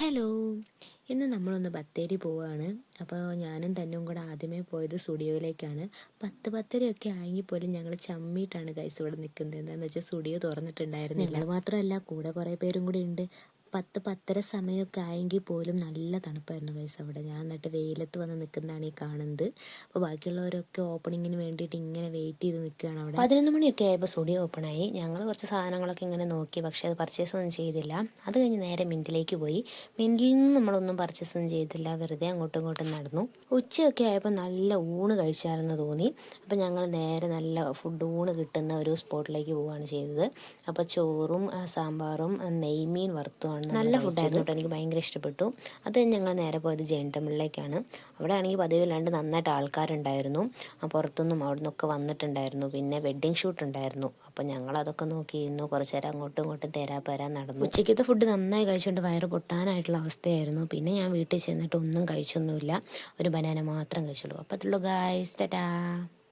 Hello, ഇന്ന് നമ്മളൊന്ന് ബത്തേരി പോവുകയാണ്. അപ്പോൾ ഞാനും തന്നും കൂടെ ആദ്യമേ പോയത് സ്റ്റുഡിയോയിലേക്കാണ്. 10-10:30 ആയെങ്കിൽ പോലും ഞങ്ങൾ ചമ്മിയിട്ടാണ് ഗൈസ് ഇവിടെ നിൽക്കുന്നത്. എന്താണെന്ന് വെച്ചാൽ സ്റ്റുഡിയോ തുറന്നിട്ടുണ്ടായിരുന്നില്ല. ഞങ്ങൾ മാത്രമല്ല, കൂടെ കുറേ പേരും കൂടി ഉണ്ട്. 10-10:30 സമയമൊക്കെ ആയെങ്കിൽ പോലും നല്ല തണുപ്പായിരുന്നു ഗൈസ് അവിടെ. ഞാൻ എന്നിട്ട് വെയിലത്ത് വന്ന് നിൽക്കുന്നതാണ് ഈ കാണുന്നത്. അപ്പോൾ ബാക്കിയുള്ളവരൊക്കെ ഓപ്പണിങ്ങിന് വേണ്ടിയിട്ട് ഇങ്ങനെ വെയിറ്റ് ചെയ്ത് നിൽക്കുകയാണ് അവിടെ. 11 മണിയൊക്കെ ആയപ്പോൾ സ്റ്റുഡിയോ ഓപ്പണായി. ഞങ്ങൾ കുറച്ച് സാധനങ്ങളൊക്കെ ഇങ്ങനെ നോക്കി, പക്ഷേ അത് പർച്ചേസ് ഒന്നും ചെയ്തില്ല. അത് കഴിഞ്ഞ് നേരെ മിൻറ്റിലേക്ക് പോയി. മിൻറ്റിൽ നിന്ന് നമ്മളൊന്നും പർച്ചേസ് ഒന്നും ചെയ്തില്ല, വെറുതെ അങ്ങോട്ടും ഇങ്ങോട്ടും നടന്നു. ഉച്ചയൊക്കെ ആയപ്പോൾ നല്ല ഊണ് കഴിച്ചായിരുന്നു തോന്നി. അപ്പോൾ ഞങ്ങൾ നേരെ നല്ല ഊണ് കിട്ടുന്ന ഒരു സ്പോട്ടിലേക്ക് പോവുകയാണ് ചെയ്തത്. അപ്പോൾ ചോറും സാമ്പാറും നെയ്മീൻ വറുത്തുമാണ് നല്ല ഫുഡായിരുന്നു കേട്ടോ, എനിക്ക് ഭയങ്കര ഇഷ്ടപ്പെട്ടു. അത് ഞങ്ങൾ നേരെ പോയത് ജെയിൻ ടെമ്പിളിലേക്കാണ്. അവിടെ ആണെങ്കിൽ പതിവില്ലാണ്ട് നന്നായിട്ട് ആൾക്കാരുണ്ടായിരുന്നു. പുറത്തുനിന്നും അവിടെ നിന്നൊക്കെ വന്നിട്ടുണ്ടായിരുന്നു. പിന്നെ വെഡ്ഡിങ് ഷൂട്ട് ഉണ്ടായിരുന്നു. അപ്പോൾ ഞങ്ങൾ അതൊക്കെ നോക്കിയിരുന്നു. കുറച്ച് നേരം അങ്ങോട്ടും ഇങ്ങോട്ടും തേരാപ്പരാൻ നടന്നു. ഉച്ചയ്ക്കത്തെ ഫുഡ് നന്നായി കഴിച്ചുകൊണ്ട് വയറ് പൊട്ടാനായിട്ടുള്ള അവസ്ഥയായിരുന്നു. പിന്നെ ഞാൻ വീട്ടിൽ ചെന്നിട്ട് ഒന്നും കഴിച്ചൊന്നുമില്ല, ഒരു ബനാന മാത്രം കഴിച്ചുള്ളൂ. അപ്പോൾ അതുള്ളൂ ഗായ്സ്, ടാറ്റാ.